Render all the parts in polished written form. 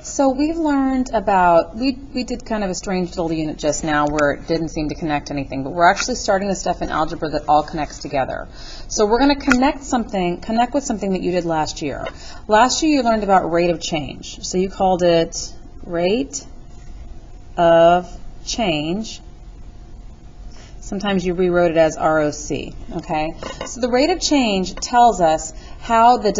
So we've learned about, we did kind of a strange little unit just now where it didn't seem to connect anything, but we're actually starting the stuff in algebra that all connects together. So we're going to connect with something that you did last year. Last year you learned about rate of change. So you called it rate of change. Sometimes you rewrote it as ROC, okay? So the rate of change tells us how the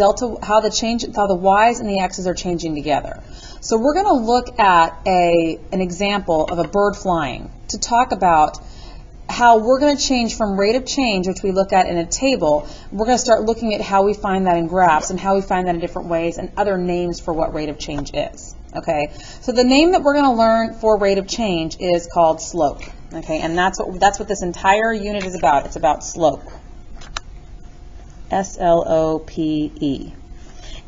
y's and the x's are changing together. So we're going to look at an example of a bird flying to talk about how we're going to change from rate of change, which we look at in a table. We're going to start looking at how we find that in graphs and how we find that in different ways and other names for what rate of change is. Okay, so the name that we're going to learn for rate of change is called slope. Okay, and that's what this entire unit is about. It's about slope. S-L-O-P-E.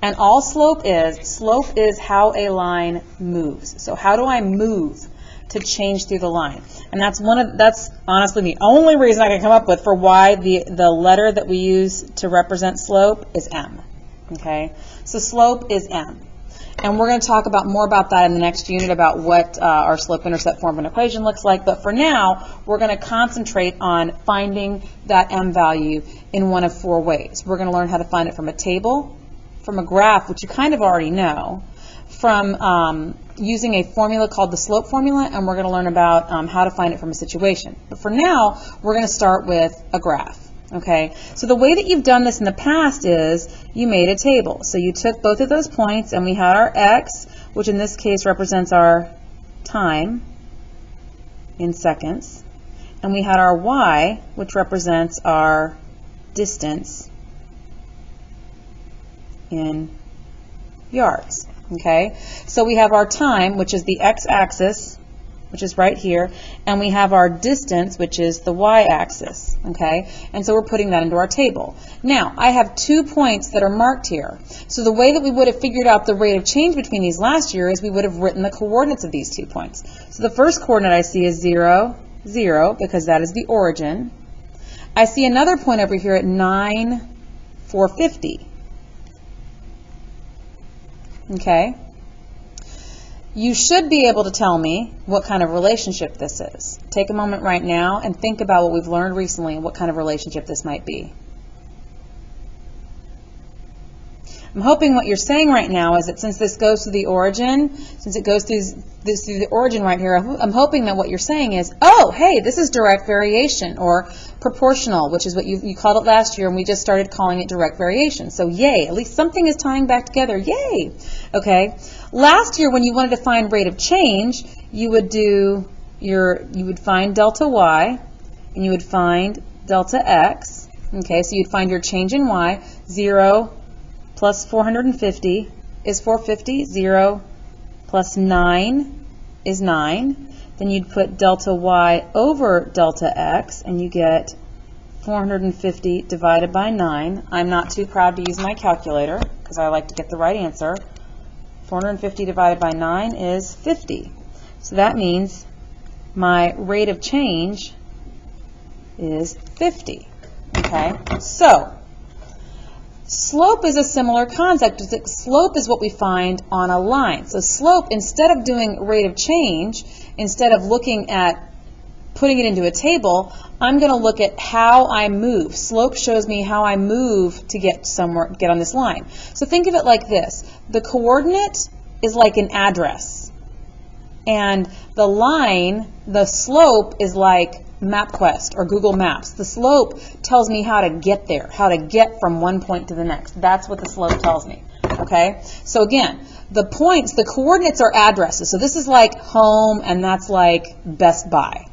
And all slope is how a line moves. So how do I move to change through the line? And that's honestly the only reason I can come up with for why the letter that we use to represent slope is M. Okay, so slope is M. And we're going to talk more about that in the next unit, about what our slope-intercept form of an equation looks like. But for now, we're going to concentrate on finding that M value in one of four ways. We're going to learn how to find it from a table, from a graph, which you kind of already know, from using a formula called the slope formula, and we're going to learn about how to find it from a situation. But for now, we're going to start with a graph. Okay, so the way that you've done this in the past is you made a table. So you took both of those points and we had our x, which in this case represents our time in seconds, and we had our y, which represents our distance in yards. Okay, so we have our time, which is the x-axis, which is right here, and we have our distance, which is the y-axis, okay? And so we're putting that into our table. Now, I have 2 points that are marked here. So the way that we would have figured out the rate of change between these last year is we would have written the coordinates of these 2 points. So the first coordinate I see is 0, 0, because that is the origin. I see another point over here at 9, 450. Okay? You should be able to tell me what kind of relationship this is. Take a moment right now and think about what we've learned recently and what kind of relationship this might be. I'm hoping what you're saying right now is that since this goes through the origin, since it goes through the origin right here, I'm hoping that what you're saying is, oh, hey, this is direct variation or proportional, which is what you called it last year, and we just started calling it direct variation. So yay, at least something is tying back together. Yay. Okay. Last year when you wanted to find rate of change, you would find delta y and you would find delta x. Okay, so you'd find your change in y. 0 plus 450 is 450. 0 plus 9 is 9. Then you'd put delta y over delta x, and you get 450 divided by 9. I'm not too proud to use my calculator because I like to get the right answer. 450 divided by 9 is 50. So that means my rate of change is 50. Okay? So slope is a similar concept. Slope is what we find on a line. So slope, instead of doing rate of change, instead of looking at putting it into a table, I'm going to look at how I move. Slope shows me how I move to get somewhere, get on this line. So think of it like this. The coordinate is like an address. And the line, the slope, is like MapQuest or Google Maps. The slope tells me how to get there, how to get from one point to the next. That's what the slope tells me. Okay? So again, the points, the coordinates are addresses. So this is like home, and that's like Best Buy.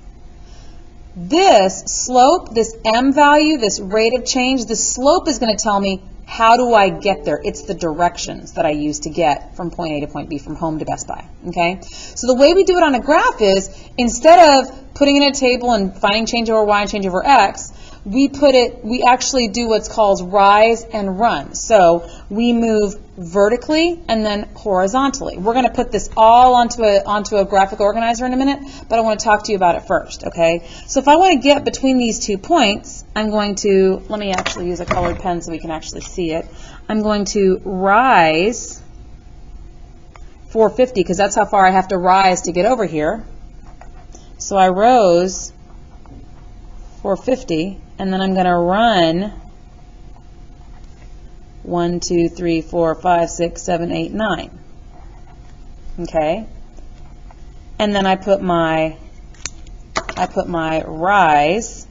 This slope, this M value, this rate of change, the slope is going to tell me how do I get there. It's the directions that I use to get from point A to point B, from home to Best Buy. Okay? So the way we do it on a graph is, instead of putting in a table and finding change over y and change over x, we actually do what's called rise and run. So we move vertically and then horizontally. We're going to put this all onto a graphic organizer in a minute, but I want to talk to you about it first, okay? So if I want to get between these 2 points, I'm going to, let me actually use a colored pen so we can actually see it. I'm going to rise 450 because that's how far I have to rise to get over here. So I rose 450, and then I'm going to run 1, 2, 3, 4, 5, 6, 7, 8, 9. Okay? And then I put my rise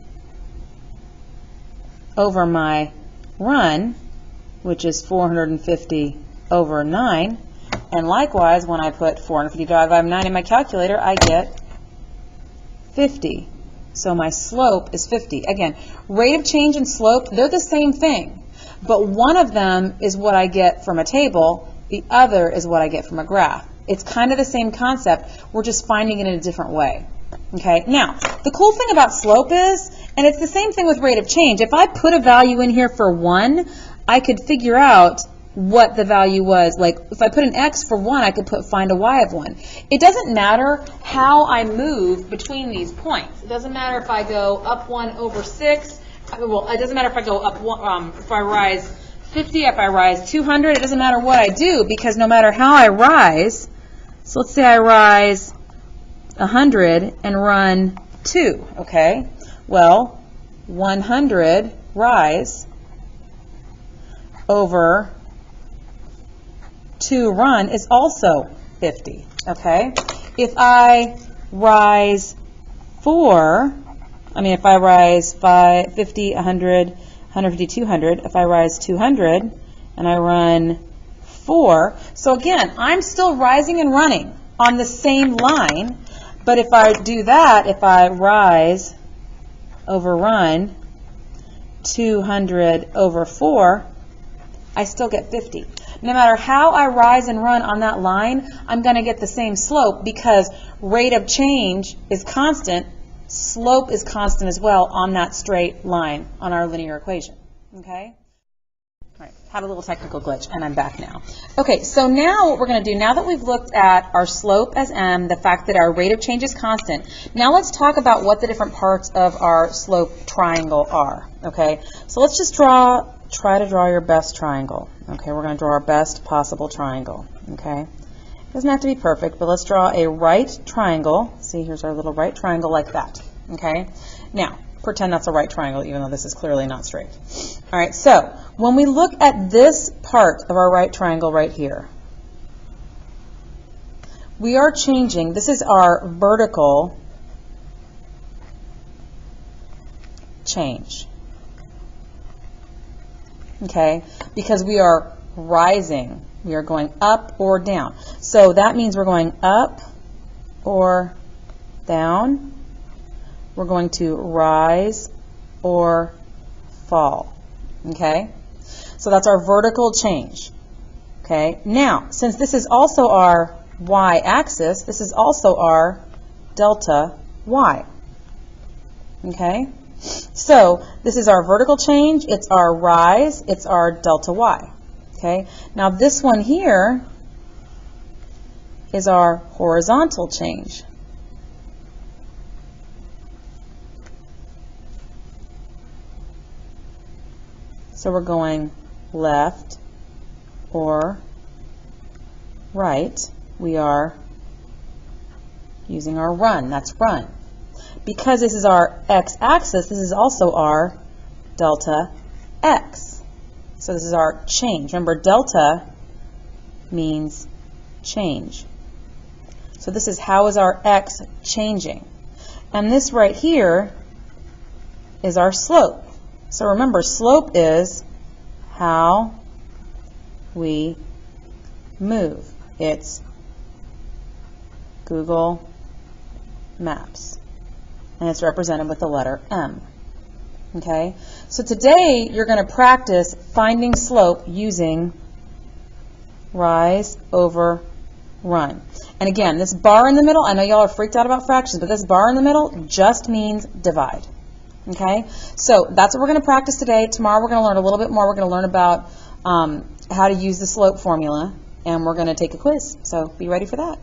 over my run, which is 450 over 9. And likewise, when I put 450 divided by 9 in my calculator, I get 50. So my slope is 50. Again, rate of change and slope, they're the same thing. But one of them is what I get from a table. The other is what I get from a graph. It's kind of the same concept. We're just finding it in a different way. Okay, now, the cool thing about slope is, and it's the same thing with rate of change, if I put a value in here for 1, I could figure out what the value was. Like, if I put an x for 1, I could find a y of 1. It doesn't matter how I move between these points. It doesn't matter if I go up 1 over 6. Well, it doesn't matter if I go up 1, if I rise 50, if I rise 200. It doesn't matter what I do, because no matter how I rise, so let's say I rise 100 and run 2, okay? Well, 100 rise over 2 run is also 50, okay? If I rise 4, if I rise 50, 100, 150, 200, if I rise 200 and I run 4, so again, I'm still rising and running on the same line, but if I do that, if I rise over run 200 over 4, I still get 50. No matter how I rise and run on that line, I'm going to get the same slope because rate of change is constant. Slope is constant as well on that straight line on our linear equation. Okay? All right, had a little technical glitch, and I'm back now. Okay, so now what we're going to do, now that we've looked at our slope as m, the fact that our rate of change is constant, now let's talk about what the different parts of our slope triangle are. Okay, so let's just try to draw your best triangle. Okay, we're going to draw our best possible triangle. Okay, it doesn't have to be perfect, but let's draw a right triangle. See, here's our little right triangle like that. Okay, now pretend that's a right triangle, even though this is clearly not straight. All right, so when we look at this part of our right triangle right here, we are changing. This is our vertical change. Okay, because we are rising. We are going up or down. So that means we're going up or down. We're going to rise or fall. Okay, so that's our vertical change. Okay, now, since this is also our y-axis, this is also our delta y. Okay, so this is our vertical change, it's our rise, it's our delta y. Okay, now this one here is our horizontal change. So we're going left or right. We are using our run. That's run. Because this is our x-axis, this is also our delta x. So this is our change. Remember, delta means change. So this is how is our x changing. And this right here is our slope. So remember, slope is how we move. It's Google Maps. And it's represented with the letter M. Okay? So today you're going to practice finding slope using rise over run. And again, this bar in the middle, I know y'all are freaked out about fractions, but this bar in the middle just means divide. Okay? So that's what we're going to practice today. Tomorrow we're going to learn a little bit more. We're going to learn about how to use the slope formula, and we're going to take a quiz. So be ready for that.